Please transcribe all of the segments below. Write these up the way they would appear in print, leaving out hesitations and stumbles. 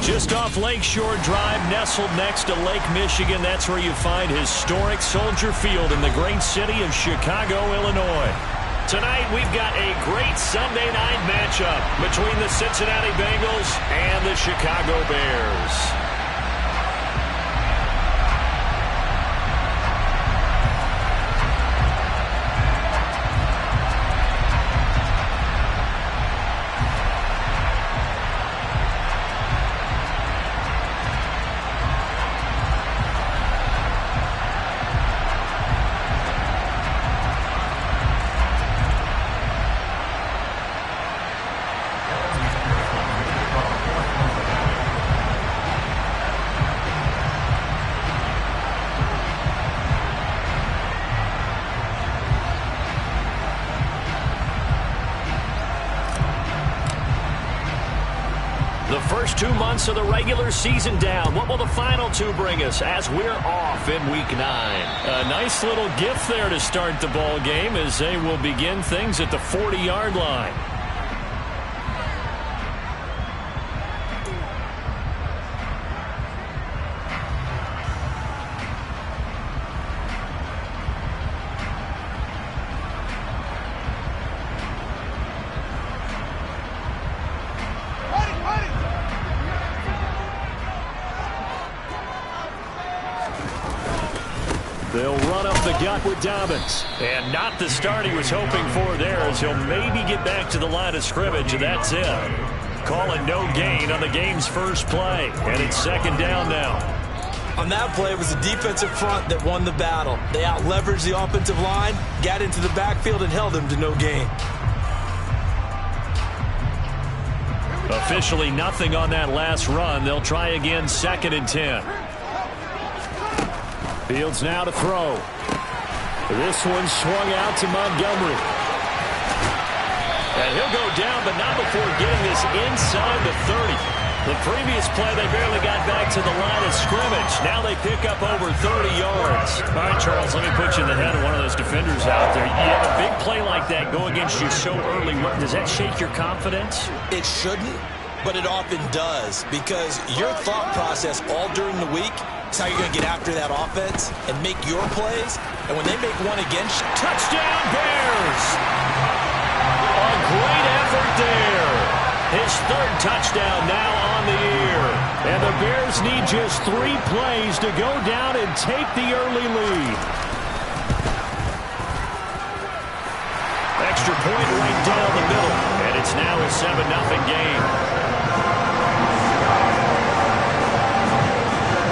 Just off Lakeshore Drive, nestled next to Lake Michigan. That's where you find historic Soldier Field in the great city of Chicago, Illinois. Tonight, we've got a great Sunday night matchup between the Cincinnati Bengals and the Chicago Bears. The first 2 months of the regular season down. What will the final two bring us as we're off in Week 9? A nice little gift there to start the ball game as they will begin things at the 40-yard line. They'll run up the gut with Dobbins. And not the start he was hoping for there, as he'll maybe get back to the line of scrimmage, and that's it. Calling no gain on the game's first play. And it's second down now. On that play, it was the defensive front that won the battle. They out-leveraged the offensive line, got into the backfield, and held them to no gain. Officially nothing on that last run. They'll try again, 2nd and 10. Fields now to throw. This one swung out to Montgomery. And he'll go down, but not before getting this inside the 30. The previous play, they barely got back to the line of scrimmage. Now they pick up over 30 yards. All right, Charles, let me put you in the head of one of those defenders out there. You have a big play like that go against you so early. Does that shake your confidence? It shouldn't, but it often does, because your thought process all during the week is how you're going to get after that offense and make your plays. And when they make one against you, touchdown Bears! A great effort there. His 3rd touchdown now on the year. And the Bears need just 3 plays to go down and take the early lead. Extra point right down the middle. And it's now a 7-0 game.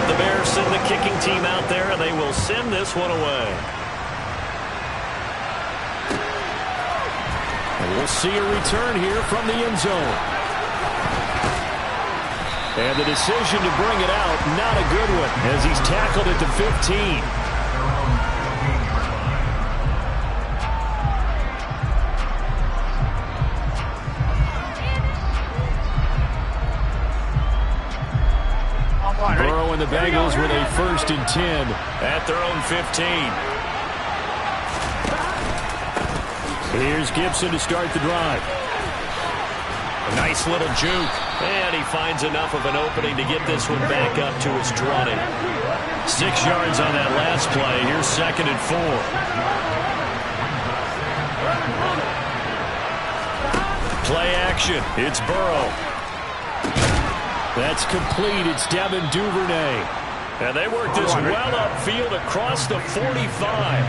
The Bears send the kicking team out there, and they will send this one away. And we'll see a return here from the end zone. And the decision to bring it out, not a good one, as he's tackled at the 15. Burrow and the Bengals with a 1st and 10 at their own 15. Here's Gibson to start the drive. A nice little juke. And he finds enough of an opening to get this one back up to his 20. 6 yards on that last play. Here's 2nd and 4. Play action. It's Burrow. That's complete. It's Devin Duvernay. And they work this well upfield across the 45.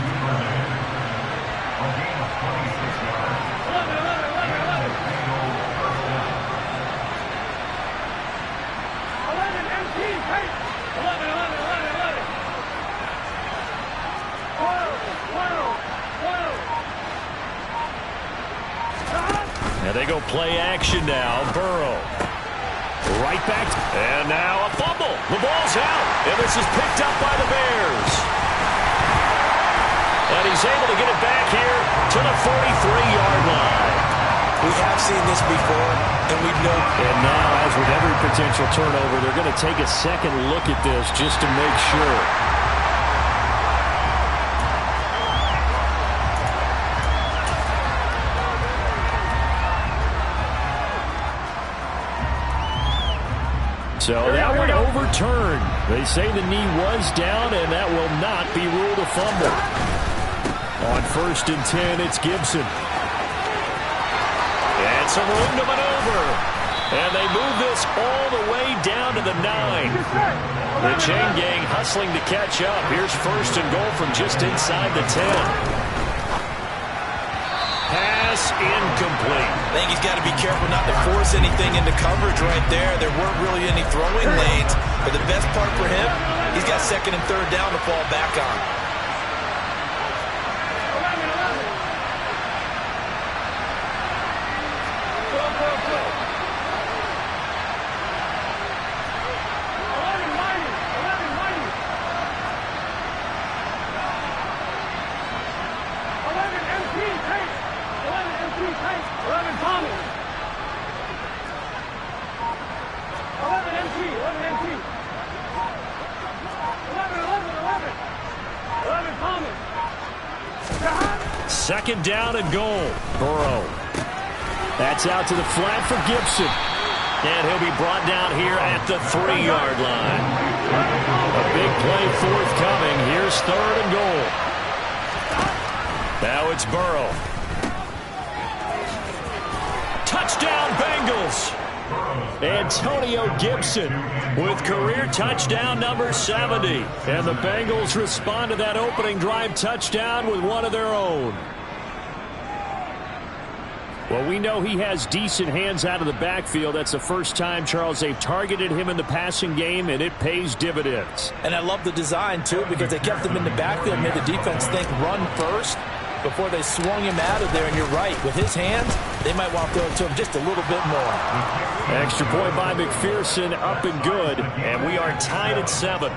And they go play action now. Burrow. Right back. And now a fumble. The ball's out. And this is picked up by the Bears. And he's able to get it back here to the 43-yard line. We have seen this before, and we know. And now, as with every potential turnover, they're going to take a second look at this just to make sure. So that one overturned. They say the knee was down, and that will not be ruled a fumble. On 1st and 10, it's Gibson. And some room to maneuver. And they move this all the way down to the 9. The chain gang hustling to catch up. Here's 1st and goal from just inside the 10. Pass incomplete. I think he's got to be careful not to force anything into coverage right there. There weren't really any throwing lanes. But the best part for him, he's got 2nd and 3rd down to fall back on. Second down and goal. Burrow. That's out to the flat for Gibson. And he'll be brought down here at the 3-yard line. A big play forthcoming. Here's 3rd and goal. Now it's Burrow. Touchdown Bengals. Antonio Gibson with career touchdown number 70. And the Bengals respond to that opening drive touchdown with one of their own. Well, we know he has decent hands out of the backfield. That's the first time, Charles, they've targeted him in the passing game, and it pays dividends. And I love the design, too, because they kept him in the backfield and made the defense think run first before they swung him out of there. And you're right, with his hands, they might want to throw it to him just a little bit more. Extra point by McPherson, up and good, and we are tied at 7.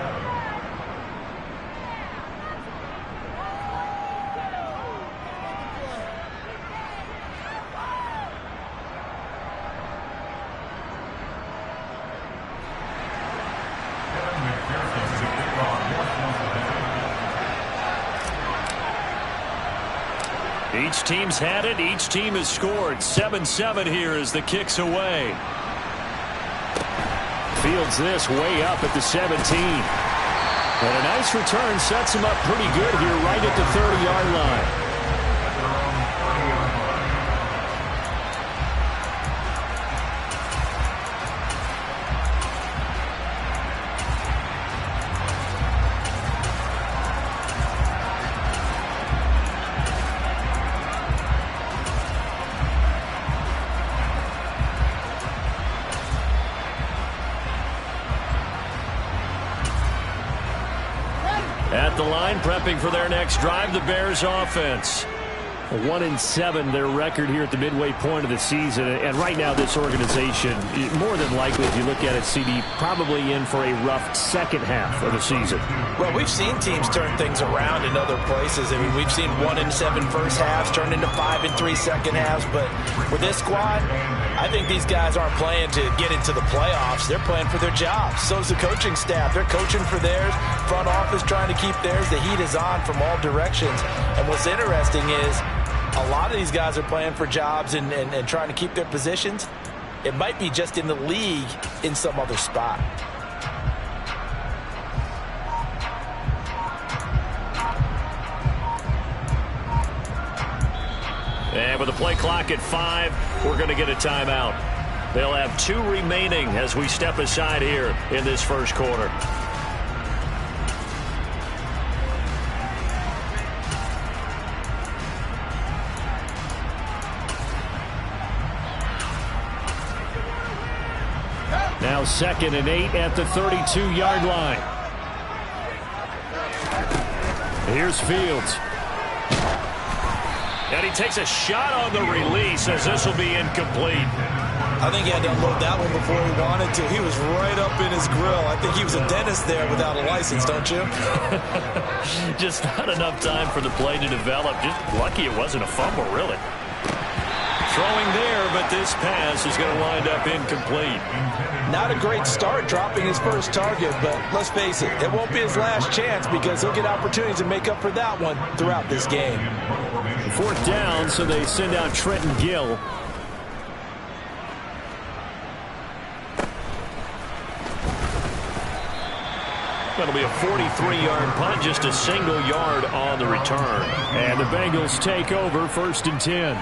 Each team's had it. Each team has scored. 7-7 here as the kick's away. Fields this way up at the 17. And a nice return sets him up pretty good here right at the 30-yard line. At the line, prepping for their next drive, the Bears offense. 1-7 their record here at the midway point of the season. And right now this organization, more than likely, if you look at it, CD, probably in for a rough second half of the season. Well, we've seen teams turn things around in other places. I mean, we've seen 1-7 first halves turn into 5-3 second halves. But with this squad, I think these guys aren't playing to get into the playoffs. They're playing for their jobs. So's the coaching staff. They're coaching for theirs. Front office trying to keep theirs. The heat is on from all directions. And what's interesting is a lot of these guys are playing for jobs and trying to keep their positions. It might be just in the league in some other spot. And with the play clock at 5, we're going to get a timeout. They'll have 2 remaining as we step aside here in this first quarter. Now 2nd and 8 at the 32-yard line. Here's Fields. And he takes a shot on the release as this will be incomplete. I think he had to unload that one before he wanted to. He was right up in his grill. I think he was a dentist there without a license, don't you? Just not enough time for the play to develop. Just lucky it wasn't a fumble, really. Throwing there, but this pass is going to wind up incomplete. Not a great start dropping his first target, but let's face it, it won't be his last chance because he'll get opportunities to make up for that one throughout this game. 4th down, so they send out Trenton Gill. That'll be a 43-yard punt, just a single yard on the return. And the Bengals take over 1st and 10.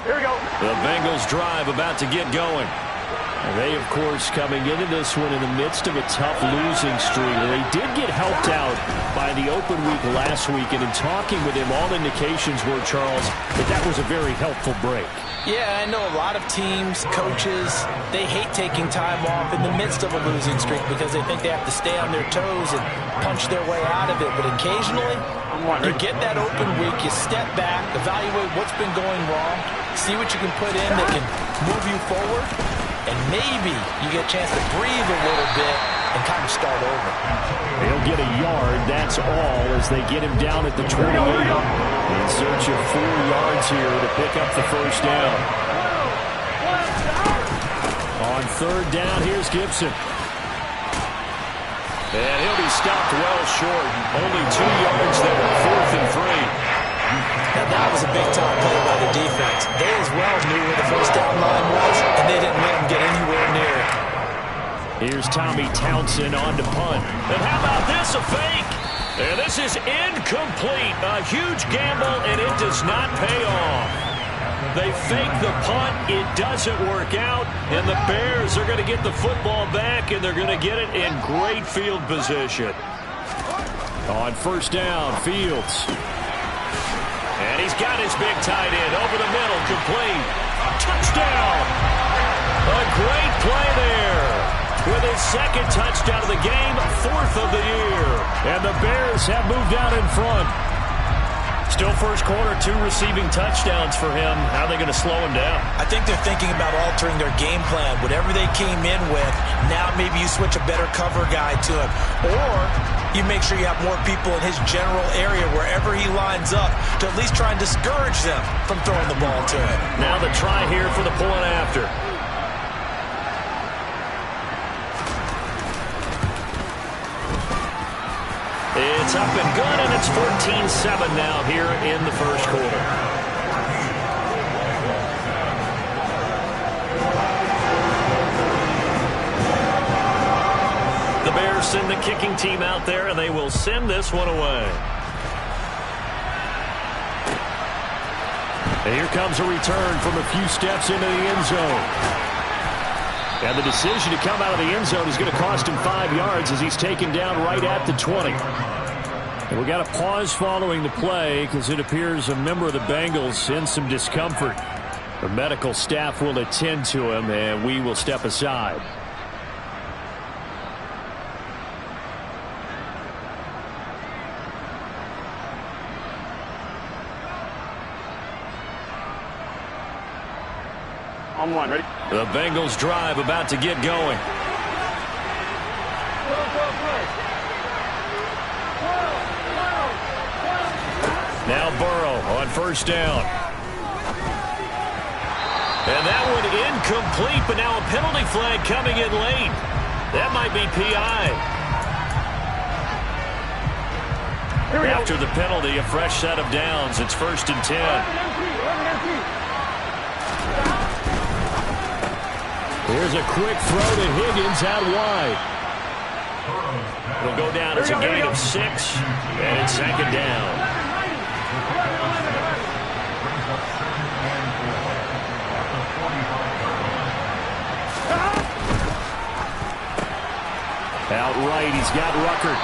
Here we go. The Bengals drive about to get going. And they, of course, coming into this one in the midst of a tough losing streak. They did get helped out by the open week last week, and in talking with him, all indications were, Charles, that was a very helpful break. Yeah, I know a lot of teams, coaches, they hate taking time off in the midst of a losing streak because they think they have to stay on their toes and punch their way out of it. But occasionally, you get that open week, you step back, evaluate what's been going wrong, see what you can put in that can move you forward, and maybe you get a chance to breathe a little bit and kind of start over. He'll get a yard, that's all, as they get him down at the 28. In search of 4 yards here to pick up the first down. On 3rd down, here's Gibson. And he'll be stopped well short. Only 2 yards there, 4th and 3. Now that was a big-time play by the defense. They as well knew where the first down line was, and they didn't let him get anywhere near it. Here's Tommy Townsend on to punt. And how about this, a fake? And this is incomplete. A huge gamble, and it does not pay off. They fake the punt. It doesn't work out, and the Bears are going to get the football back, and they're going to get it in great field position. On 1st down, Fields. And he's got his big tight end over the middle, complete. Touchdown! A great play there. With his 2nd touchdown of the game, 4th of the year. And the Bears have moved out in front. Still first quarter, 2 receiving touchdowns for him. How are they going to slow him down? I think they're thinking about altering their game plan. Whatever they came in with, now maybe you switch a better cover guy to him. Or you make sure you have more people in his general area wherever he lines up to at least try and discourage them from throwing the ball to him. Now the try here for the point after. It's up and good, and it's 14-7 now here in the first quarter. The Bears send the kicking team out there, and they will send this one away. And here comes a return from a few steps into the end zone. And the decision to come out of the end zone is going to cost him 5 yards as he's taken down right at the 20. And we got a pause following the play because it appears a member of the Bengals in some discomfort. The medical staff will attend to him, and we will step aside. On 1, ready? The Bengals drive about to get going. Now Burrow on 1st down. And that one incomplete, but now a penalty flag coming in late. That might be PI. After the penalty, a fresh set of downs. It's 1st and 10. Here's a quick throw to Higgins out wide. It'll go down as a gain of 6, and it's 2nd down. Out right, he's got Ruckert.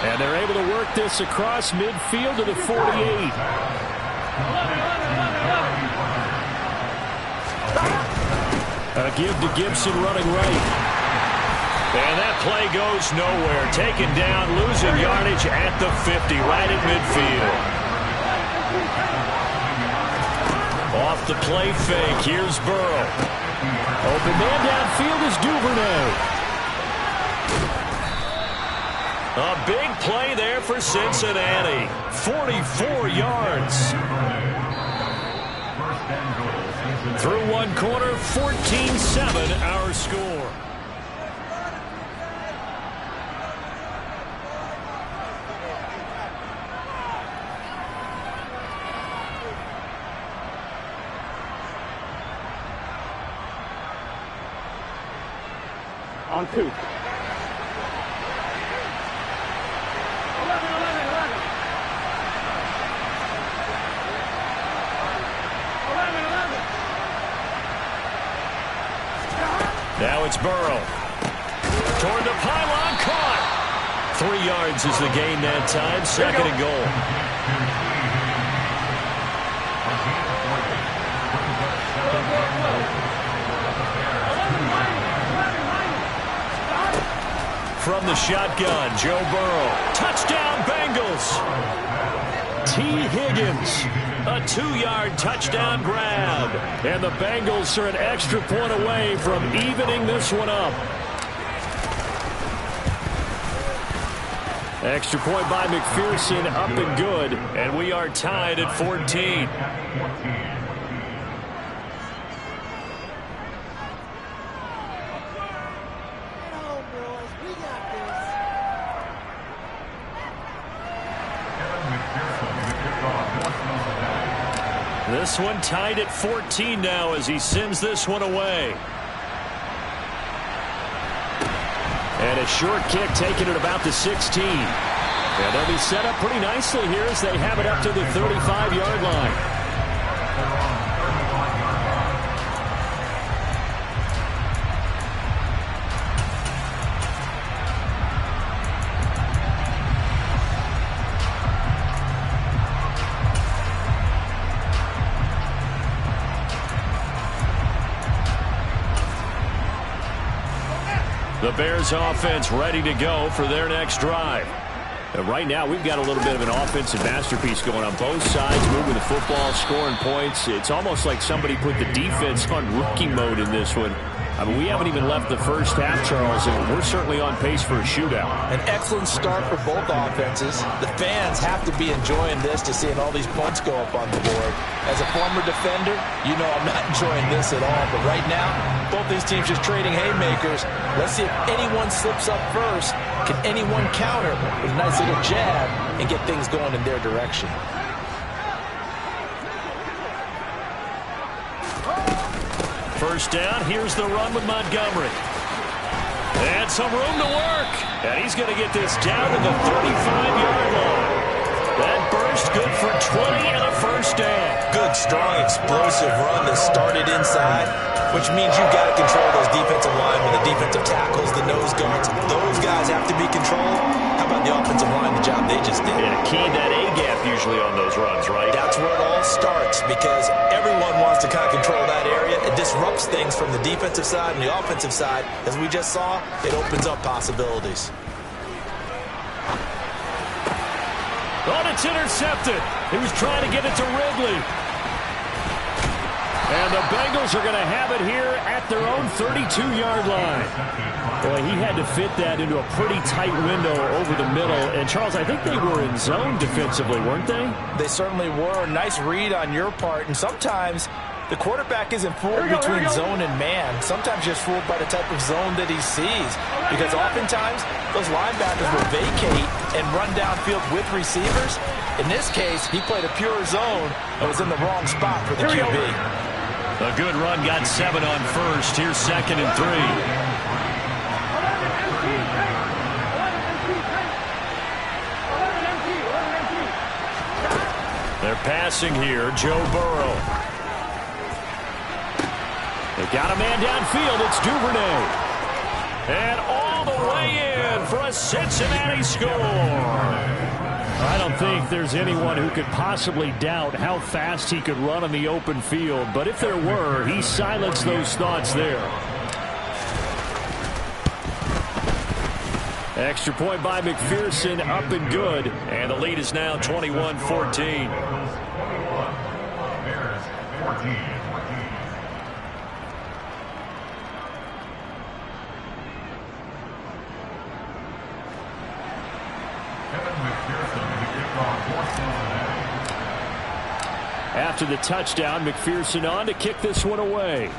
And they're able to work this across midfield to the 48. A give to Gibson running right. And that play goes nowhere. Taken down, losing yardage at the 50, right at midfield. Off the play fake, here's Burrow. Open man downfield is Duvernay. A big play there for Cincinnati. 44 yards. Through one quarter, 14-7 our score. On 2. Now it's Burrow. Toward the pylon, caught. 3 yards is the gain that time. 2nd and goal. From the shotgun, Joe Burrow. Touchdown, Bengals. T. Higgins, a 2-yard touchdown grab. And the Bengals are an extra point away from evening this one up. Extra point by McPherson, up and good. And we are tied at 14. This one tied at 14 now as he sends this one away. And a short kick taken at about the 16. And they'll be set up pretty nicely here as they have it up to the 35-yard line. The Bears offense ready to go for their next drive. Right now, we've got a little bit of an offensive masterpiece going on both sides, moving the football, scoring points. It's almost like somebody put the defense on rookie mode in this one. I mean, we haven't even left the first half, Charles, and we're certainly on pace for a shootout. An excellent start for both offenses. The fans have to be enjoying this to seeing all these points go up on the board. As a former defender, you know I'm not enjoying this at all. But right now, both these teams just trading haymakers. Let's see if anyone slips up first. Can anyone counter with a nice little jab and get things going in their direction? First down, here's the run with Montgomery. And some room to work. And he's going to get this down to the 35-yard line. That burst good for 20 and a first down. Good, strong, explosive run that started inside, which means you've got to control those defensive linemen, the defensive tackles, the nose guards. Those guys have to be controlled. How about the offensive line, the job they just did? Yeah, key that A-gap usually on those runs, right? That's where it all starts because everyone wants to kind of control that area. It disrupts things from the defensive side and the offensive side. As we just saw, it opens up possibilities. Oh, it's intercepted. He was trying to get it to Ridley. And the Bengals are going to have it here at their own 32-yard line. Boy, he had to fit that into a pretty tight window over the middle. And, Charles, I think they were in zone defensively, weren't they? They certainly were. Nice read on your part. And sometimes the quarterback isn't fooled between zone and man. Sometimes just fooled by the type of zone that he sees. Because oftentimes, those linebackers will vacate and run downfield with receivers. In this case, he played a pure zone and was in the wrong spot for the QB. A good run, got 7 on first. Here's 2nd and 3. They're passing here, Joe Burrow. They got a man downfield, it's Duvernay. And all the way in for a Cincinnati score. I don't think there's anyone who could possibly doubt how fast he could run on the open field. But if there were, he silenced those thoughts there. Extra point by McPherson, up and good. And the lead is now 21-14. After the touchdown, McPherson on to kick this one away.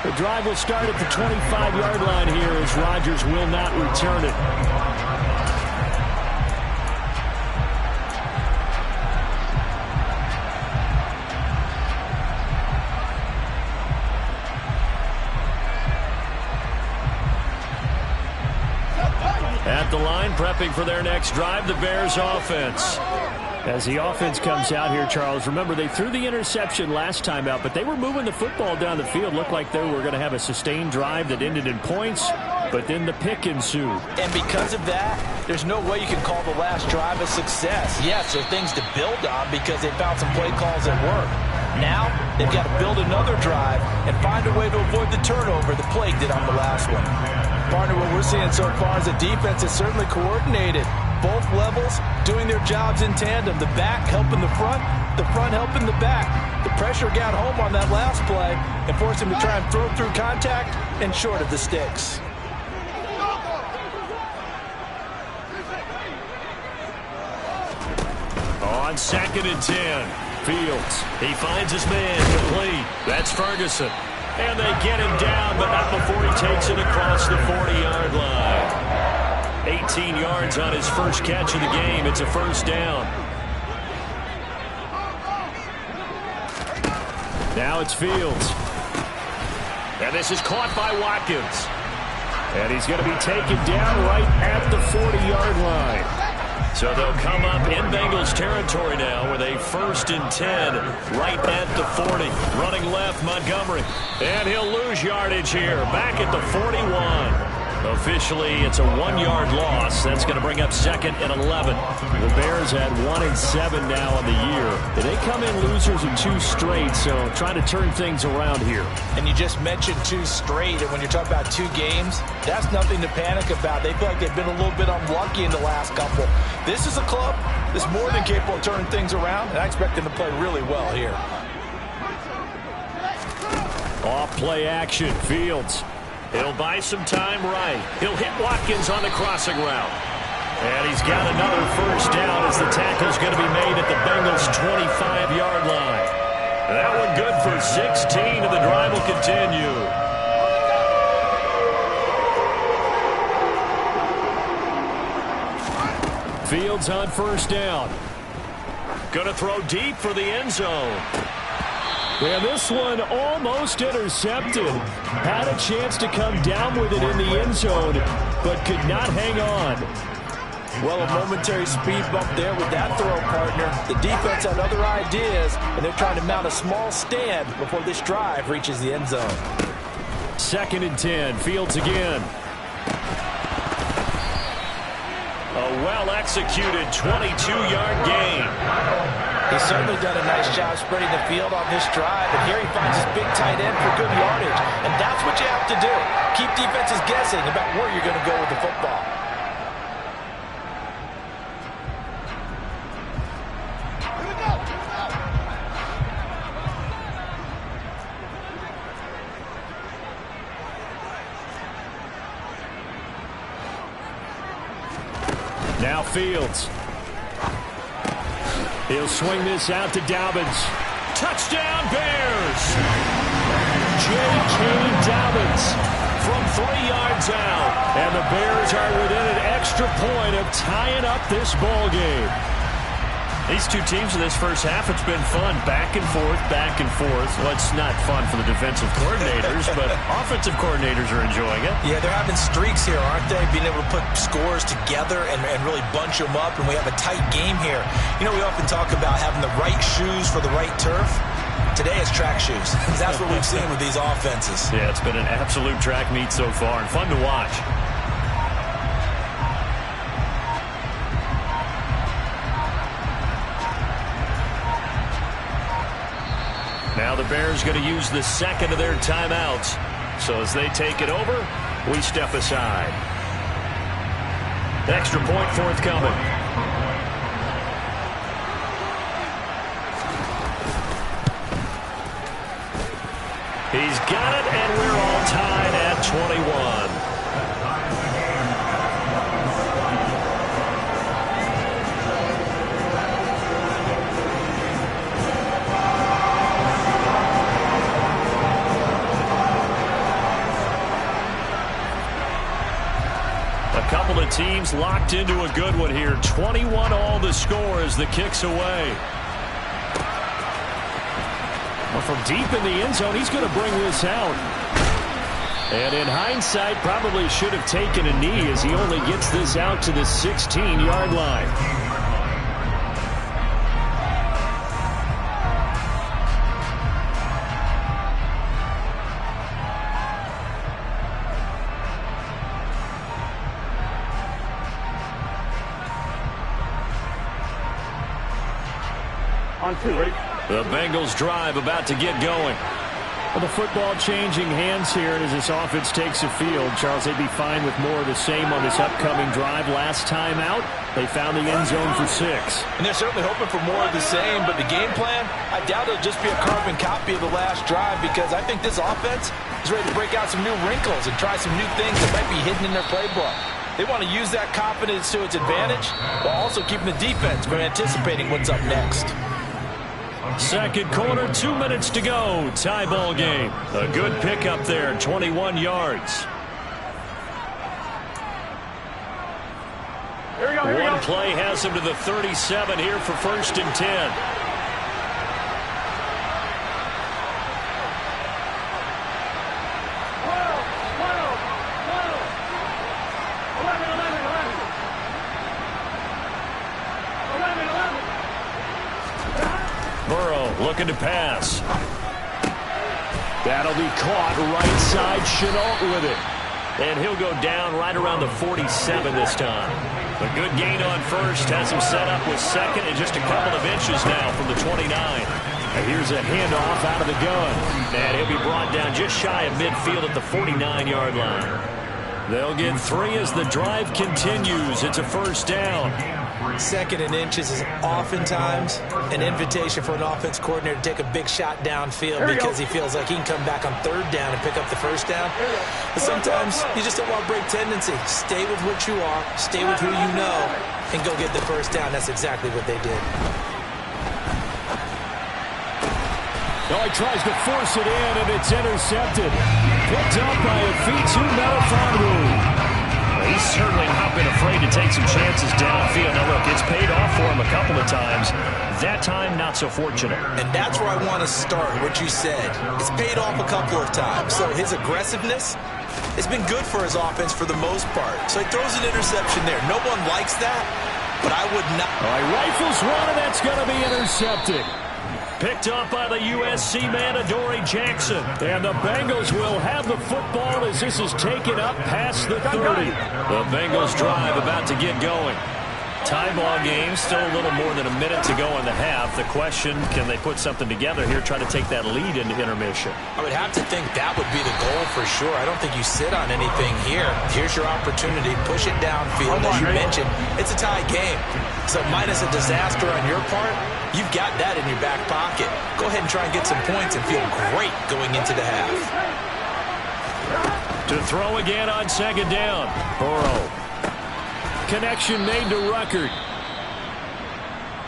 The drive will start at the 25-yard line here as Rodgers will not return it. At the line, prepping for their next drive, the Bears offense. As the offense comes out here, Charles, remember they threw the interception last time out, but they were moving the football down the field. Looked like they were going to have a sustained drive that ended in points, but then the pick ensued. And because of that, there's no way you can call the last drive a success. Yes, there are things to build on because they found some play calls that work. Now, they've got to build another drive and find a way to avoid the turnover the plague did on the last one. Partner, what we're seeing so far is a defense that's certainly coordinated. Both levels doing their jobs in tandem. The back helping the front helping the back. The pressure got home on that last play and forced him to try and throw through contact and short of the sticks. On 2nd and 10, Fields. He finds his man complete. That's Ferguson. And they get him down, but not before he takes it across the 40-yard line. 18 yards on his first catch of the game. It's a first down. Now it's Fields. And this is caught by Watkins. And he's going to be taken down right at the 40-yard line. So they'll come up in Bengals territory now with a 1st and 10 right at the 40. Running left, Montgomery. And he'll lose yardage here. Back at the 41. Officially, it's a 1-yard loss. That's going to bring up 2nd and 11. The Bears at 1-7 now on the year. They come in losers in 2 straight, so trying to turn things around here. And you just mentioned 2 straight, and when you're talking about 2 games, that's nothing to panic about. They feel like they've been a little bit unlucky in the last couple. This is a club that's more than capable of turning things around, and I expect them to play really well here. Off play action, Fields. He'll buy some time right. He'll hit Watkins on the crossing route. And he's got another first down as the tackle's going to be made at the Bengals' 25-yard line. That one good for 16, and the drive will continue. Fields on first down. Going to throw deep for the end zone. And this one almost intercepted. Had a chance to come down with it in the end zone, but could not hang on. Well, a momentary speed bump there with that throw, partner. The defense had other ideas, and they're trying to mount a small stand before this drive reaches the end zone. 2nd and 10, Fields again. A well-executed 22-yard gain. He's certainly done a nice job spreading the field on this drive, and here he finds his big tight end for good yardage. And that's what you have to do. Keep defenses guessing about where you're going to go with the football. Now Fields. He'll swing this out to Dobbins. Touchdown, Bears! J.K. Dobbins from 3 yards out. And the Bears are within an extra point of tying up this ball game. These 2 teams in this first half, it's been fun. Back and forth, back and forth. Well, it's not fun for the defensive coordinators, but offensive coordinators are enjoying it. Yeah, they're having streaks here, aren't they? Being able to put scores together and really bunch them up, and we have a tight game here. You know, we often talk about having the right shoes for the right turf. Today it's track shoes. That's what we've seen with these offenses. Yeah, it's been an absolute track meet so far, and fun to watch. Now the Bears going to use the 2nd of their timeouts. So as they take it over, we step aside. Extra point forthcoming. He's got it, and we're all tied at 21. A couple of teams locked into a good one here. 21 all the score as the kick's away. Well, from deep in the end zone, he's going to bring this out. And in hindsight, probably should have taken a knee as he only gets this out to the 16-yard line. On 2, ready? The Bengals drive about to get going. Well, the football changing hands here, and as this offense takes the field, Charles, they'd be fine with more of the same on this upcoming drive. Last time out, they found the end zone for 6. And they're certainly hoping for more of the same, but the game plan, I doubt it'll just be a carbon copy of the last drive, because I think this offense is ready to break out some new wrinkles and try some new things that might be hidden in their playbook. They want to use that confidence to its advantage while also keeping the defense from anticipating what's up next. Second quarter, 2 minutes to go. Tie ball game. A good pickup there, 21 yards. Here we go, here we go. One play has him to the 37 here for 1st and 10. Looking to pass. That'll be caught right side. Chenault with it. And he'll go down right around the 47 this time. A good gain on first. Has him set up with second and just a couple of inches now from the 29. And here's a handoff out of the gun. And he'll be brought down just shy of midfield at the 49-yard line. They'll get 3 as the drive continues. It's a first down. Second and inches is oftentimes an invitation for an offense coordinator to take a big shot downfield because he feels like he can come back on 3rd down and pick up the first down. But sometimes you just don't want to break tendency. Stay with what you are, stay with who you know, and go get the first down. That's exactly what they did. Oh, he tries to force it in, and it's intercepted. Picked up by a Fitu Melifonwu. He's certainly not been afraid to take some chances downfield. Now, look, it's paid off for him a couple of times. That time, not so fortunate. And that's where I want to start, what you said. It's paid off a couple of times. So his aggressiveness has been good for his offense for the most part. So he throws an interception there. No one likes that, but I would not. All right, rifles one, and that's going to be intercepted. Picked up by the USC man, Adoree Jackson. And the Bengals will have the football as this is taken up past the 30. The Bengals drive about to get going. Tie ball game, still a little more than a minute to go in the half. The question, can they put something together here, try to take that lead into intermission? I would have to think that would be the goal for sure. I don't think you sit on anything here. Here's your opportunity. Push it downfield. As you mentioned, it's a tie game. So minus a disaster on your part, you've got that in your back pocket. Go ahead and try and get some points and feel great going into the half. To throw again on 2nd down. Burrow. Connection made to Ruckert.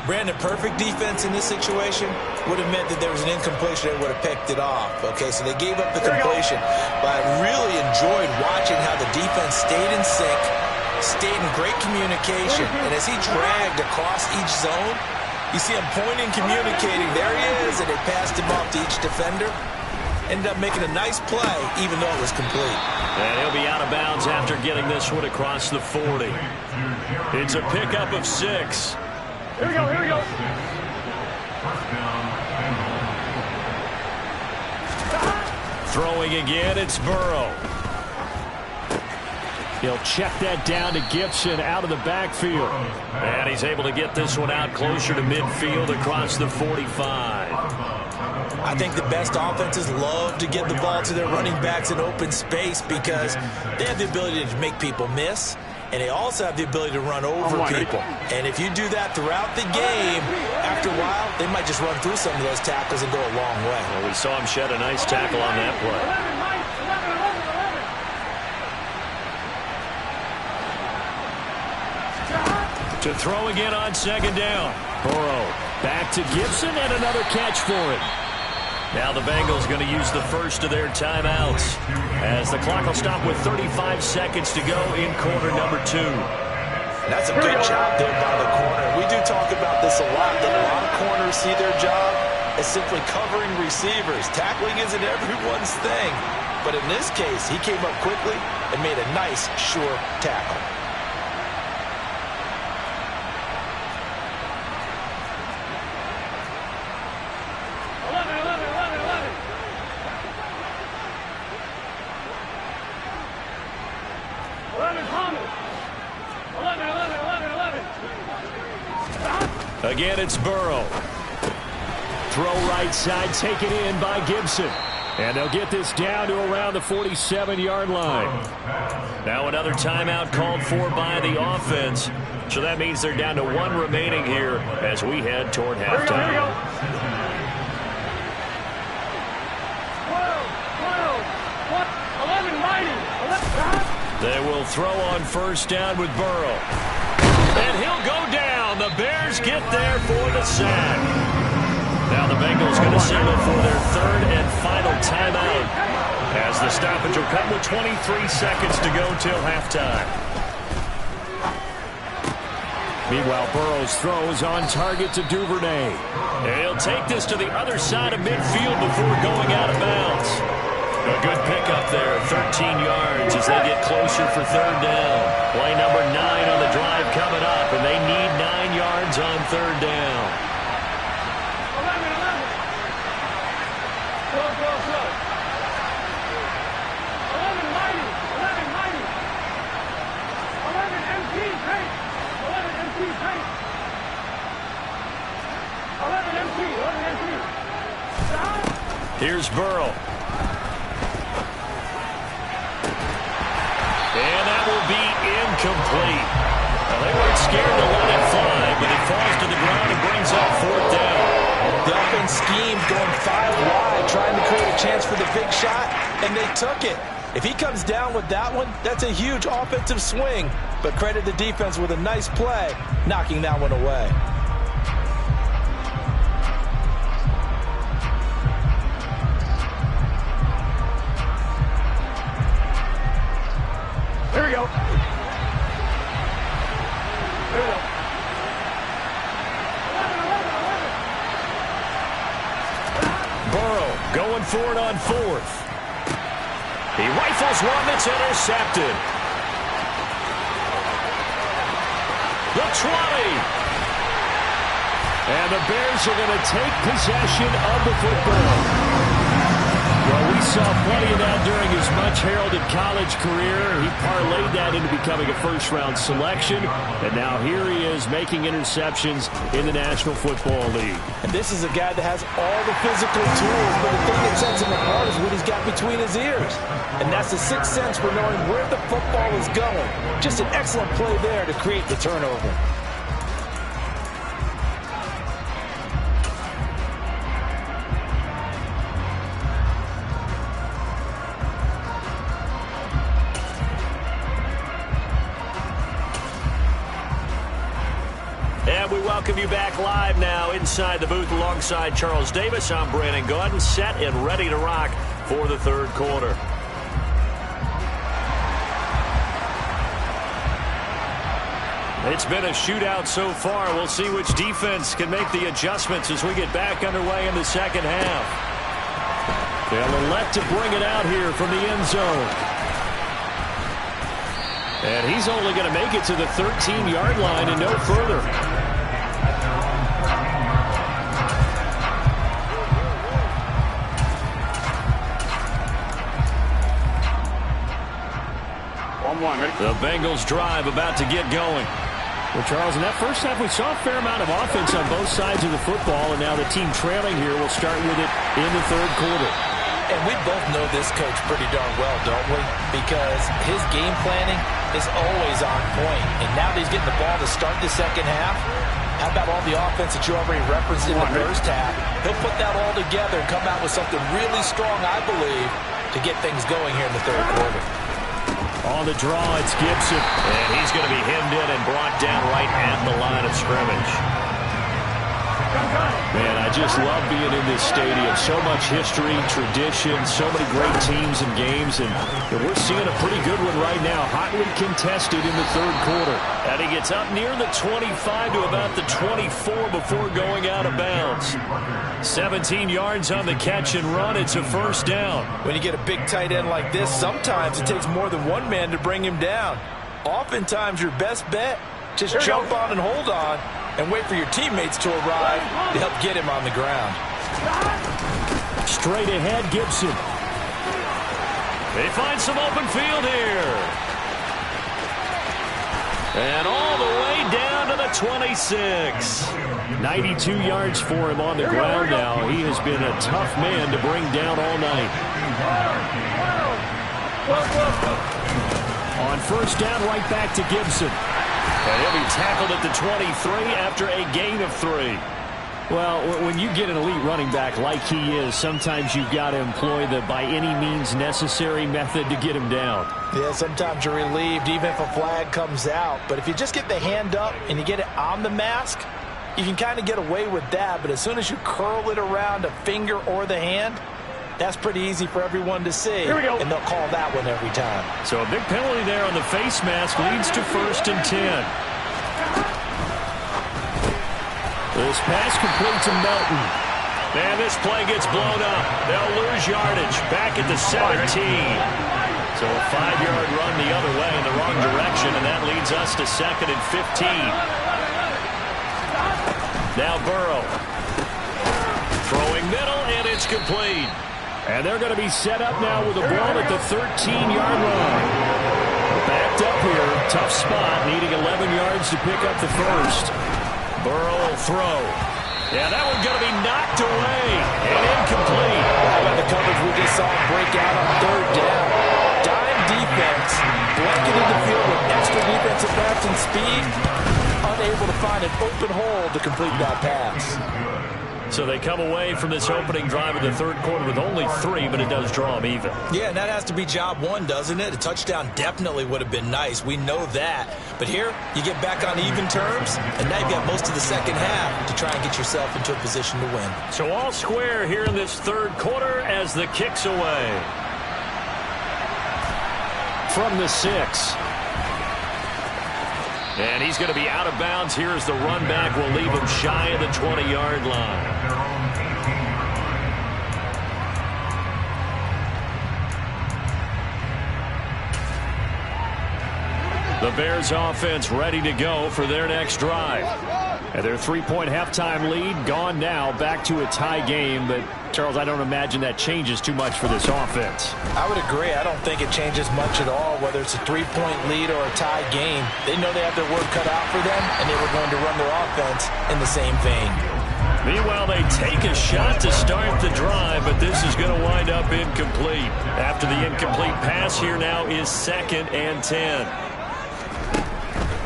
Brandon, perfect defense in this situation would have meant that there was an incompletion that would have picked it off. Okay, so they gave up the completion. But I really enjoyed watching how the defense stayed in sync, stayed in great communication. And as he dragged across each zone, you see him pointing, communicating. There he is, and they passed him off to each defender. Ended up making a nice play, even though it was complete. And he'll be out of bounds after getting this one across the 40. It's a pickup of 6. Here we go, here we go. Throwing again, it's Burrow. He'll check that down to Gibson out of the backfield. And he's able to get this one out closer to midfield across the 45. I think the best offenses love to get the ball to their running backs in open space because they have the ability to make people miss, and they also have the ability to run over people. And if you do that throughout the game, after a while, they might just run through some of those tackles and go a long way. Well, we saw him shed a nice tackle on that play. To throw again on 2nd down. Burrow back to Gibson, and another catch for it. Now the Bengals going to use the first of their timeouts as the clock will stop with 35 seconds to go in quarter number 2. That's a good job there by the corner. We do talk about this a lot, that a lot of corners see their job as simply covering receivers. Tackling isn't everyone's thing. But in this case, he came up quickly and made a nice, sure tackle. Again, it's Burrow. throw right side, taken in by Gibson. And they'll get this down to around the 47-yard line. Now another timeout called for by the offense. So that means they're down to 1 remaining here as we head toward halftime. Here we go. They will throw on first down with Burrow. And he'll go down. The Bears get there for the sack. Now the Bengals going to settle for their 3rd and final timeout as the stoppage will come with 23 seconds to go till halftime. Meanwhile, Burrow's throw is on target to Duvernay. And he'll take this to the other side of midfield before going out of bounds. A good pickup there, 13 yards as they get closer for 3rd down. Play number 9 on the drive coming up, and they need 9 yards on 3rd down. 11. Go. 11 mighty. 11 MP paint. 11 MP paint. 11 MP. Here's Burrow. And that will be incomplete. Well, they weren't scared to let it fly, but it falls to the ground and brings up 4th down. The offense schemed going 5 wide, trying to create a chance for the big shot, and they took it. If he comes down with that one, that's a huge offensive swing. But credit the defense with a nice play, knocking that one away. Here we go. Burrow going for it on 4th. He rifles one that's intercepted. The 20. And the Bears are going to take possession of the football. Well, we saw plenty of that during his much-heralded college career. He parlayed that into becoming a first-round selection. And now here he is making interceptions in the National Football League. And this is a guy that has all the physical tools, but the thing that sets him apart is what he's got between his ears. And that's the sixth sense for knowing where the football is going. Just an excellent play there to create the turnover. And we welcome you back live now inside the booth alongside Charles Davis. I'm Brandon Gaudin, set and ready to rock for the 3rd quarter. It's been a shootout so far. We'll see which defense can make the adjustments as we get back underway in the 2nd half. They'll elect to bring it out here from the end zone. And he's only going to make it to the 13-yard line and no further. The Bengals drive about to get going. Well, Charles, in that first half, we saw a fair amount of offense on both sides of the football, and now the team trailing here will start with it in the 3rd quarter. And we both know this coach pretty darn well, don't we? Because his game planning is always on point. And now that he's getting the ball to start the 2nd half, how about all the offense that you already referenced in the first half? He'll put that all together and come out with something really strong, I believe, to get things going here in the 3rd quarter. On the draw, it's Gibson. And he's going to be hemmed in and brought down right at the line of scrimmage. Man, I just love being in this stadium. So much history, tradition, so many great teams and games, and we're seeing a pretty good one right now. Hotly contested in the 3rd quarter. And he gets up near the 25 to about the 24 before going out of bounds. 17 yards on the catch and run. It's a 1st down. When you get a big tight end like this, sometimes it takes more than one man to bring him down. Oftentimes, your best bet, just jump on and hold on and wait for your teammates to arrive to help get him on the ground. Straight ahead, Gibson. They find some open field here. And all the way down to the the 26. 92 yards for him on the ground now. He has been a tough man to bring down all night. On first down, right back to Gibson. And he'll be tackled at the 23 after a gain of 3. Well, when you get an elite running back like he is, sometimes you've got to employ the by any means necessary method to get him down. Yeah, sometimes you're relieved even if a flag comes out. But if you just get the hand up and you get it on the mask, you can kind of get away with that. But as soon as you curl it around a finger or the hand, that's pretty easy for everyone to see. Here we go. And they'll call that one every time. So a big penalty there on the face mask leads to 1st and 10. This pass complete to Melton. And this play gets blown up. They'll lose yardage back at the 17. So a 5-yard run the other way in the wrong direction, and that leads us to 2nd and 15. Now Burrow. Throwing middle, and it's complete. And they're going to be set up now with a ball at the 13-yard line. Backed up here. Tough spot, needing 11 yards to pick up the first. Burrow will throw. Yeah, that one's going to be knocked away and incomplete. How about the coverage we just saw break out on 3rd down? Dime defense, blanketed the field with extra defensive backs and speed, unable to find an open hole to complete that pass. So they come away from this opening drive of the 3rd quarter with only 3, but it does draw them even. Yeah, and that has to be job 1, doesn't it? A touchdown definitely would have been nice. We know that. But here, you get back on even terms, and now you've got most of the second half to try and get yourself into a position to win. So all square here in this 3rd quarter as the kick's away. From the 6. And he's going to be out of bounds here as the run back will leave him shy of the 20-yard line. The Bears offense ready to go for their next drive. And their 3-point halftime lead gone now, back to a tie game. But, Charles, I don't imagine that changes too much for this offense. I would agree. I don't think it changes much at all, whether it's a 3-point lead or a tie game. They know they have their work cut out for them, and they were going to run their offense in the same vein. Meanwhile, they take a shot to start the drive, but this is going to wind up incomplete. After the incomplete pass, here now is 2nd and 10.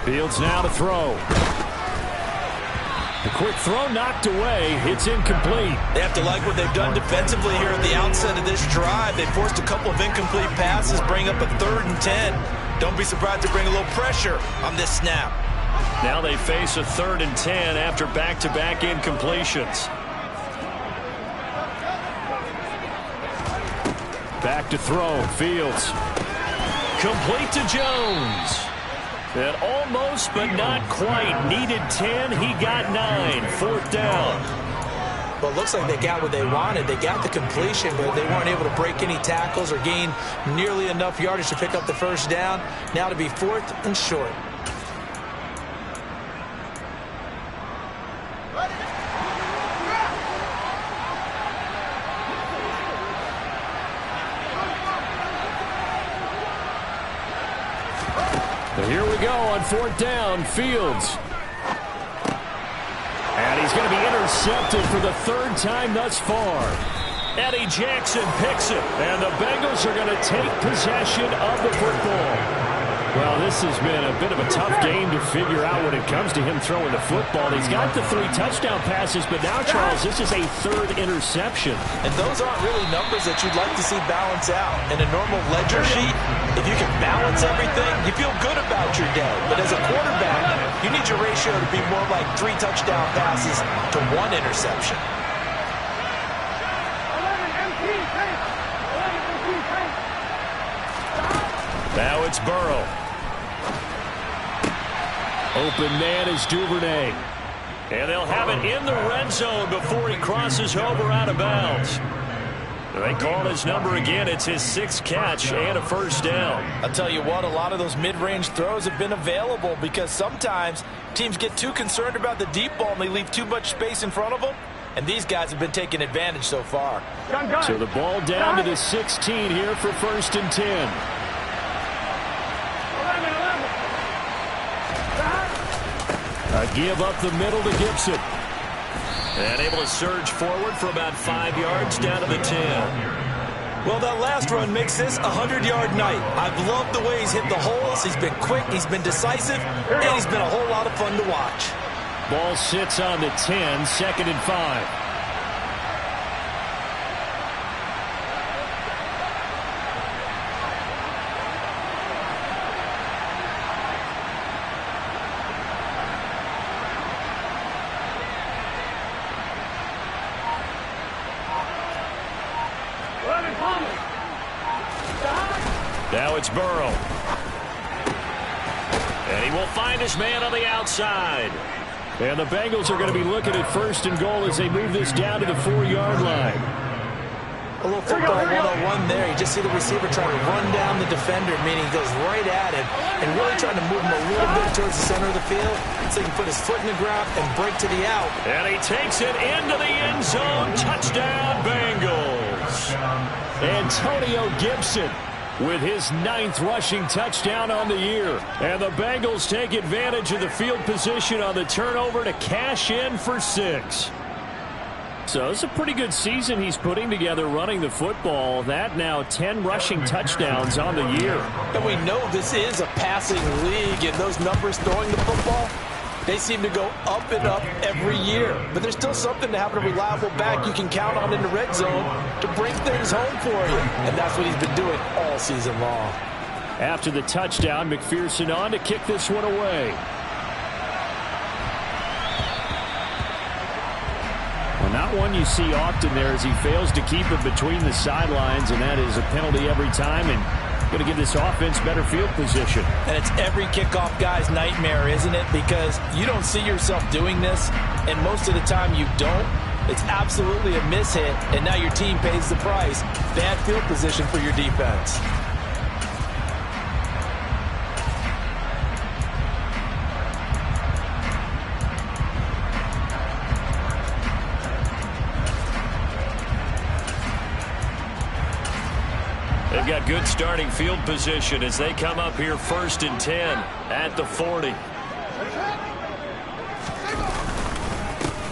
Fields now to throw. The quick throw knocked away. It's incomplete. They have to like what they've done defensively here at the outset of this drive. They forced a couple of incomplete passes, bring up a 3rd and 10. Don't be surprised to bring a little pressure on this snap. Now they face a 3rd and 10 after back-to-back incompletions. Back to throw. Fields. Complete to Jones. And almost, but not quite. Needed 10. He got 9. 4th down. Well, it looks like they got what they wanted. They got the completion, but they weren't able to break any tackles or gain nearly enough yardage to pick up the first down. Now to be 4th and short. Here we go on 4th down. Fields. And he's going to be intercepted for the 3rd time thus far. Eddie Jackson picks it, and the Bengals are going to take possession of the football. Well, this has been a bit of a tough game to figure out when it comes to him throwing the football. He's got the 3 touchdown passes, but now, Charles, this is a 3rd interception. And those aren't really numbers that you'd like to see balance out. In a normal ledger sheet, if you can balance everything, you feel good about your day. But as a quarterback, you need your ratio to be more like 3 touchdown passes to 1 interception. Now it's Burrow. Open man is Duvernay. And they'll have it in the red zone before he crosses over out of bounds. They call his number again. It's his 6th catch and a 1st down. I'll tell you what, a lot of those mid-range throws have been available because sometimes teams get too concerned about the deep ball and they leave too much space in front of them. And these guys have been taking advantage so far. So the ball down to the 16 here for 1st and 10. A give up the middle to Gibson. And able to surge forward for about 5 yards down to the 10. Well, that last run makes this a 100-yard night. I've loved the way he's hit the holes. He's been quick, he's been decisive, and he's been a whole lot of fun to watch. Ball sits on the 10, 2nd and 5. Now it's Burrow. And he will find his man on the outside. And the Bengals are going to be looking at 1st and goal as they move this down to the 4-yard line. A little football 101 there. You just see the receiver trying to run down the defender, meaning he goes right at him and really trying to move him a little bit towards the center of the field so he can put his foot in the ground and break to the out. And he takes it into the end zone. Touchdown, Bengals. Antonio Gibson with his 9th rushing touchdown on the year. And the Bengals take advantage of the field position on the turnover to cash in for 6. So it's a pretty good season he's putting together running the football. That now 10 rushing touchdowns on the year. And we know this is a passing league, and those numbers throwing the football, they seem to go up and up every year. But there's still something to have a reliable back you can count on in the red zone to bring things home for you. And that's what he's been doing all season long. After the touchdown, McPherson on to kick this one away. Well, not one you see often there as he fails to keep it between the sidelines, and that is a penalty every time. And going to give this offense better field position. And it's every kickoff guy's nightmare, isn't it? Because you don't see yourself doing this, and most of the time you don't. It's absolutely a mishit, and now your team pays the price. Bad field position for your defense. They've got good starting field position as they come up here 1st and 10 at the 40.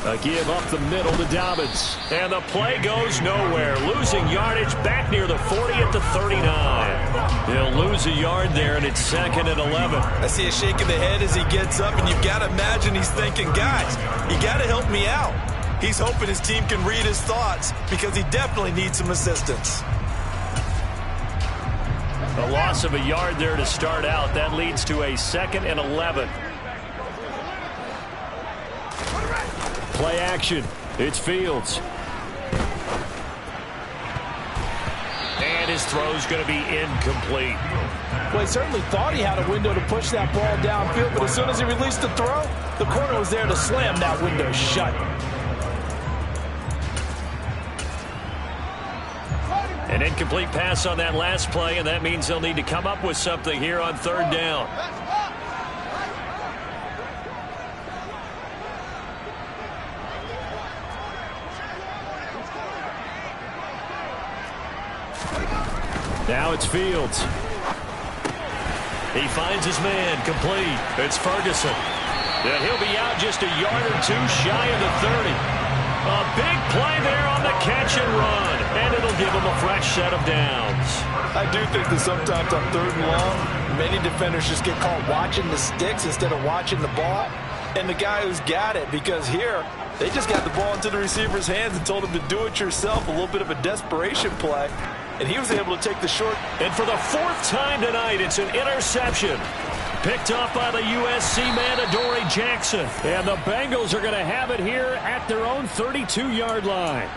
A give up the middle to Dobbins. And the play goes nowhere. Losing yardage back near the 40 at the 39. He'll lose a yard there, and it's 2nd and 11. I see a shake of the head as he gets up, and you've got to imagine he's thinking, guys, you got to help me out. He's hoping his team can read his thoughts because he definitely needs some assistance. A loss of a yard there to start out. That leads to a 2nd and 11. Play action. It's Fields. And his throw's going to be incomplete. Well, he certainly thought he had a window to push that ball downfield, but as soon as he released the throw, the corner was there to slam that window shut. An incomplete pass on that last play, and that means they'll need to come up with something here on 3rd down. Now it's Fields. He finds his man, complete. It's Ferguson. And he'll be out just a yard or two shy of the 30. A big play there on the catch and run, and it'll give him a fresh set of downs. I do think that sometimes on 3rd and long, many defenders just get caught watching the sticks instead of watching the ball. And the guy who's got it, because here, they just got the ball into the receiver's hands and told him to do it yourself, a little bit of a desperation play. And he was able to take the short. And for the 4th time tonight, it's an interception. Picked off by the USC man, Adoree Jackson. And the Bengals are going to have it here at their own 32-yard line.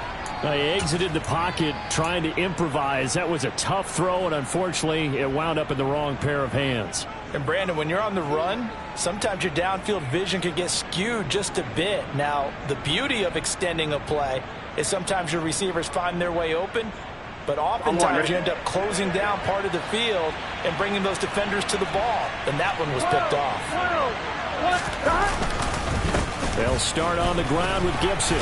They exited the pocket trying to improvise. That was a tough throw, and unfortunately, it wound up in the wrong pair of hands. And, Brandon, when you're on the run, sometimes your downfield vision can get skewed just a bit. Now, the beauty of extending a play is sometimes your receivers find their way open, but oftentimes you end up closing down part of the field and bringing those defenders to the ball. And that one was picked off. They'll start on the ground with Gibson.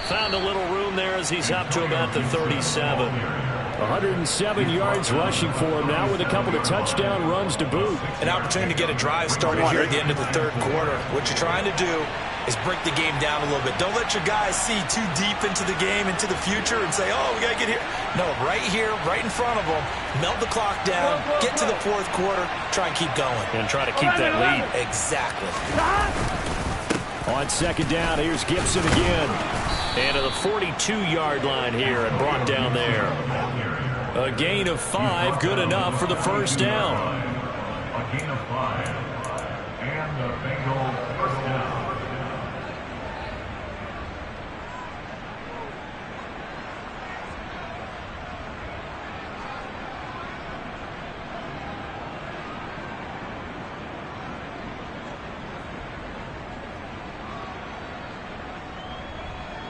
Found a little room there as he's up to about the 37. 107 yards rushing for him now with a couple of touchdown runs to boot. An opportunity to get a drive started here at the end of the third quarter. What you're trying to do is break the game down a little bit. Don't let your guys see too deep into the game, into the future, and say, oh, we got to get here. No, right here, right in front of them, melt the clock down, get to the fourth quarter, try and keep going. And try to keep that lead. Exactly. On second down, here's Gibson again. And to the 42-yard line here and brought down there. A gain of 5, good enough for the first down. A gain of 5. And the Bengals first down.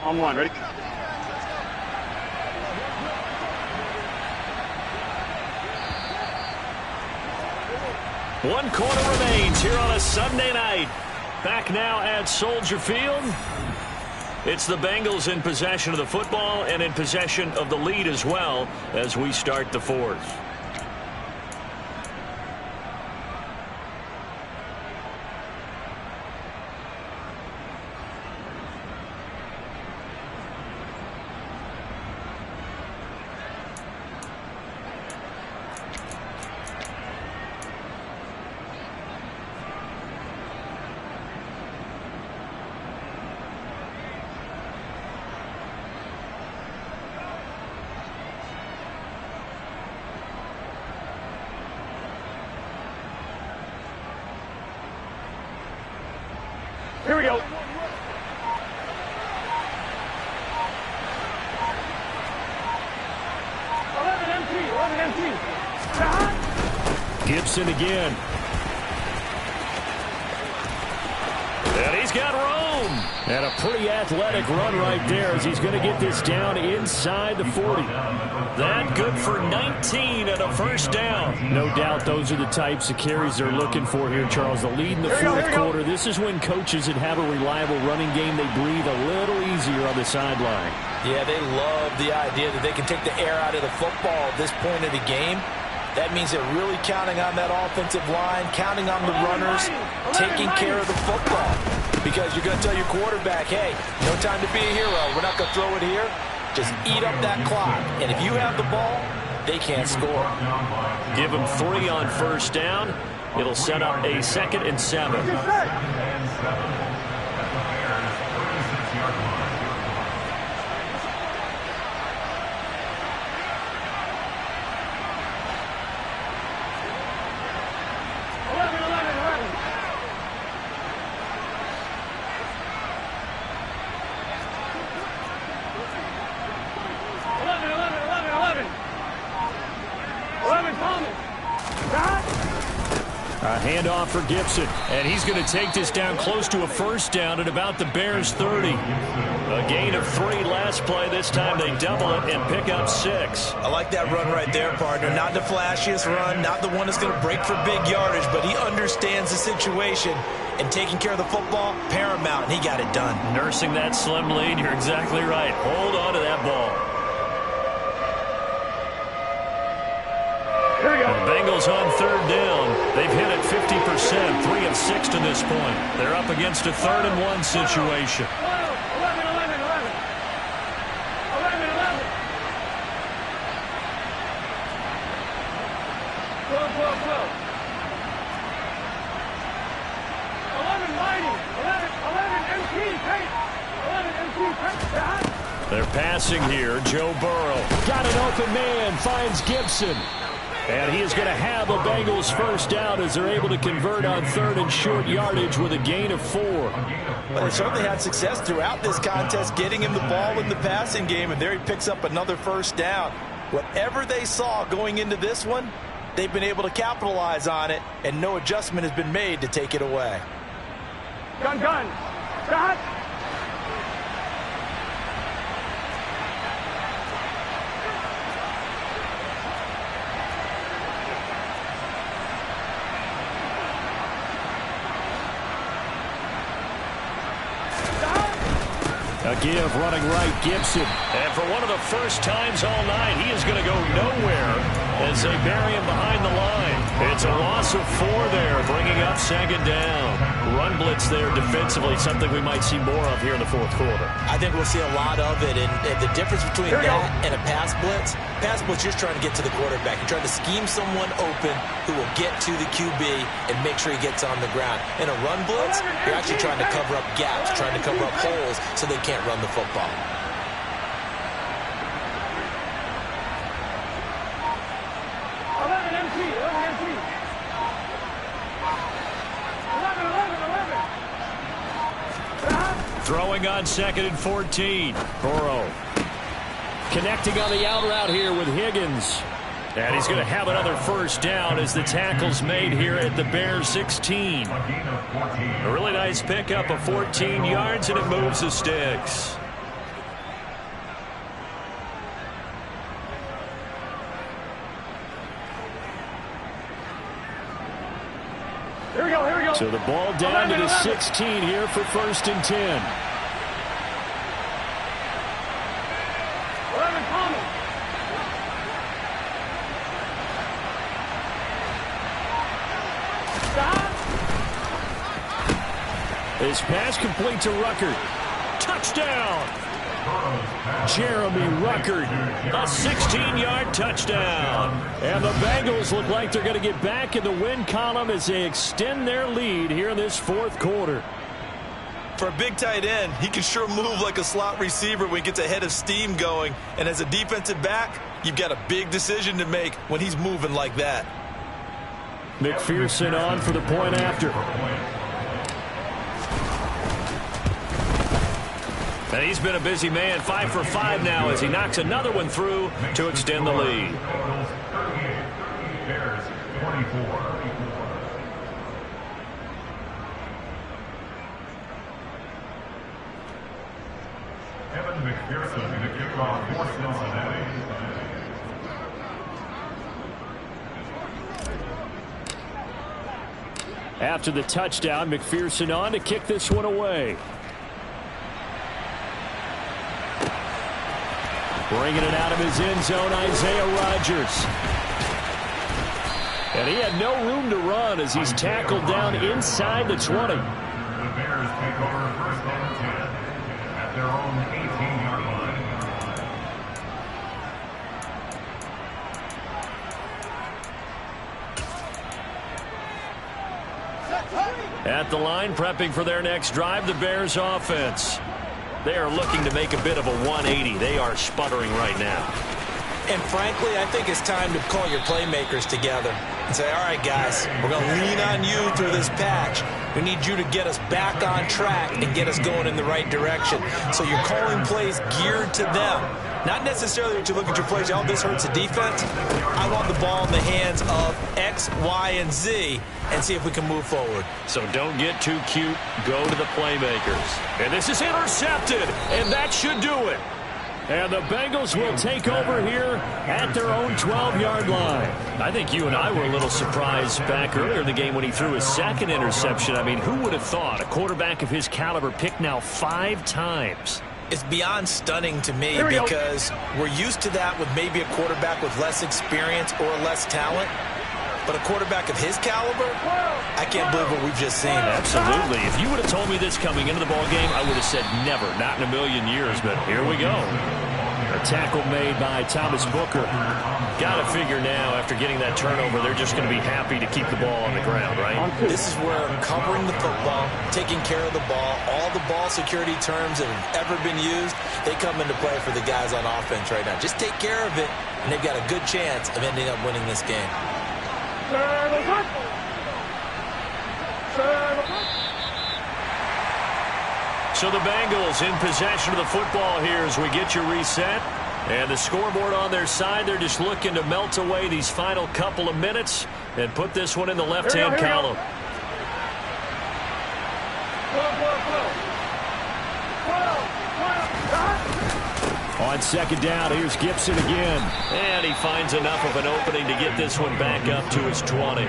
On one, ready? One quarter remains here on a Sunday night. Back now at Soldier Field. It's the Bengals in possession of the football and in possession of the lead as well as we start the fourth. Here we go. 11 empty. Gibson again. And he's got room. And a pretty athletic run right there as he's going to get this down inside the 40. That good for 19 and a first down. No doubt those are the types of carries they're looking for here, Charles. The lead in the fourth quarter. This is when coaches that have a reliable running game, they breathe a little easier on the sideline. Yeah, they love the idea that they can take the air out of the football at this point of the game. That means they're really counting on that offensive line, counting on the runners, taking care of the football. Because you're going to tell your quarterback, hey, no time to be a hero. We're not going to throw it here. Just eat up that clock. And if you have the ball, they can't score. Give them 3 on first down. It'll set up a 2nd and 7. A handoff for Gibson. And he's going to take this down close to a first down at about the Bears' 30. A gain of 3 last play. This time they double it and pick up 6. I like that run right there, partner. Not the flashiest run, not the one that's going to break for big yardage, but he understands the situation, and taking care of the football, paramount, and he got it done. Nursing that slim lead, you're exactly right. Hold on to that ball. Here we go. The Bengals on third down. They've hit it 50%, 3 of 6 to this point. They're up against a 3rd and 1 situation. 11. 12. 11 mighty. 11 empty. 11 empty. They're passing here. Joe Burrow. Got an open man. Finds Gibson. And he is going to have a Bengals first down as they're able to convert on 3rd and short yardage with a gain of 4. But they certainly had success throughout this contest, getting him the ball in the passing game, and there he picks up another first down. Whatever they saw going into this one, they've been able to capitalize on it, and no adjustment has been made to take it away. Gun. Shot. A give running right, Gibson. And for one of the first times all night, he is going to go nowhere as they bury him behind the line. It's a loss of 4 there, bringing up second down. Run blitz there defensively, something we might see more of here in the fourth quarter. I think we'll see a lot of it, and the difference between that and a pass blitz, you're just trying to get to the quarterback. You're trying to scheme someone open who will get to the QB and make sure he gets on the ground. In a run blitz, you're actually trying to cover up gaps, trying to cover up holes so they can't run the football. Throwing on 2nd and 14. Burrow connecting on the out route here with Higgins. And he's going to have another first down as the tackle's made here at the Bears 16. A really nice pickup of 14 yards, and it moves the sticks. Here we go. So the ball down to the 16 here for 1st and 10. 11 coming. Stop. This pass complete to Ruckert. Touchdown! Jeremy Ruckert. A 16-yard touchdown. And the Bengals look like they're going to get back in the win column as they extend their lead here in this fourth quarter. For a big tight end, he can sure move like a slot receiver when he gets a head of steam going. And as a defensive back, you've got a big decision to make when he's moving like that. McPherson on for the point after. And he's been a busy man, 5 for 5 now as he knocks another one through to extend the lead. Bears 24. Evan McPherson to kick off for Cincinnati. After the touchdown, McPherson on to kick this one away. Bringing it out of his end zone, Isaiah Rodgers. And he had no room to run as he's tackled down inside the 20. The Bears take over 1st and 10 at their own 18-yard line. At the line, prepping for their next drive, the Bears offense. They are looking to make a bit of a 180. They are sputtering right now. And frankly, I think it's time to call your playmakers together and say, all right, guys, we're going to lean on you through this patch. We need you to get us back on track and get us going in the right direction. So you're calling plays geared to them. Not necessarily that you look at your plays, oh, this hurts the defense. I want the ball in the hands of X, Y, and Z and see if we can move forward. So don't get too cute. Go to the playmakers. And this is intercepted, and that should do it. And the Bengals will take over here at their own 12-yard line. I think you and I were a little surprised back earlier in the game when he threw his 2nd interception. I mean, who would have thought a quarterback of his caliber picked now 5 times? It's beyond stunning to me because we're used to that with maybe a quarterback with less experience or less talent. But a quarterback of his caliber, I can't believe what we've just seen. Absolutely. If you would have told me this coming into the ball game, I would have said never, not in a million years. But here we go. A tackle made by Thomas Booker. Got to figure now, after getting that turnover, they're just going to be happy to keep the ball on the ground, right? This is where covering the football, taking care of the ball, all the ball security terms that have ever been used, they come into play for the guys on offense right now. Just take care of it, and they've got a good chance of ending up winning this game. So the Bengals in possession of the football here as we get you reset. And the scoreboard on their side, they're just looking to melt away these final couple of minutes and put this one in the left-hand column. On 2nd down, here's Gibson again. And he finds enough of an opening to get this one back up to his 20.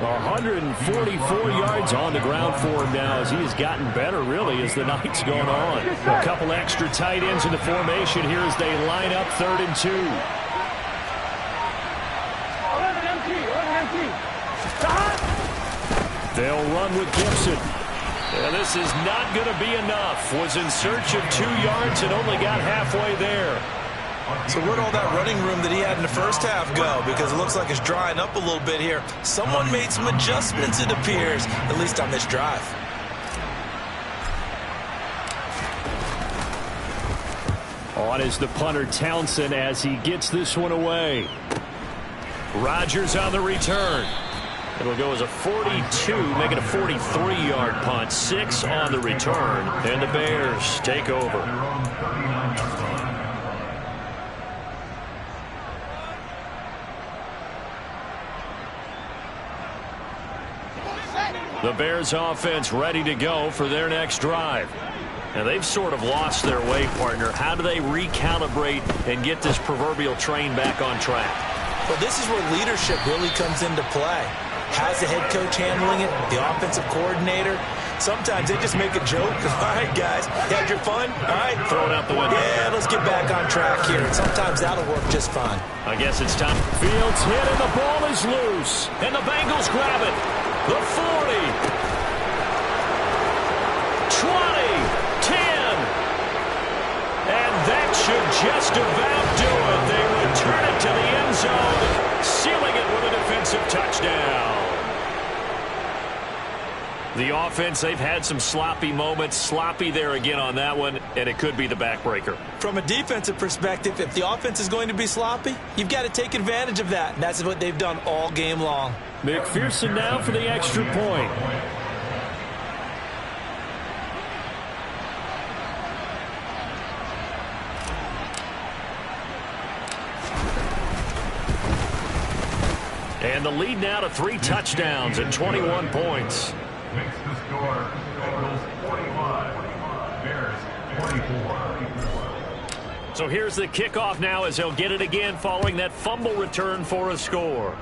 144 yards on the ground for him now as he has gotten better, really, as the night's gone on. A couple extra tight ends in the formation here as they line up 3rd and 2. They'll run with Gibson. And this is not going to be enough. Was in search of 2 yards and only got halfway there. So where'd all that running room that he had in the first half go? Because it looks like it's drying up a little bit here. Someone made some adjustments, it appears, at least on this drive. On is the punter Townsend as he gets this one away. Rodgers on the return. It'll go as a 42, make it a 43-yard punt. 6 on the return, and the Bears take over. The Bears offense ready to go for their next drive. Now they've sort of lost their way, partner. How do they recalibrate and get this proverbial train back on track? Well, this is where leadership really comes into play. How's the head coach handling it? The offensive coordinator? Sometimes they just make a joke. All right, guys, you had your fun? All right. Throw it out the window. Yeah, let's get back on track here. And sometimes that'll work just fine. I guess it's time. Fields hit and the ball is loose. And the Bengals grab it. The 40. 20. 10. And that should just about do it. They return it to the end zone, sealing it with a defensive touchdown. The offense, they've had some sloppy moments. Sloppy there again on that one, and it could be the backbreaker. From a defensive perspective, if the offense is going to be sloppy, you've got to take advantage of that. And that's what they've done all game long. McPherson now for the extra point. And the lead now to 3 touchdowns and 21 points. Makes the score Bengals 45, Bears 24. So here's the kickoff now as he'll get it again following that fumble return for a score.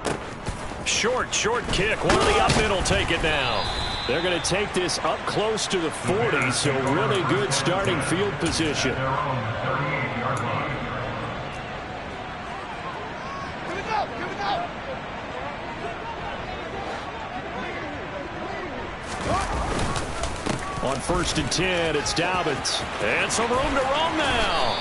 Short kick. One of the up in will take it now. They're going to take this up close to the 40, so really good starting field position. Their own 38-yard line. On 1st and 10, it's Dobbins. And some room to roam now.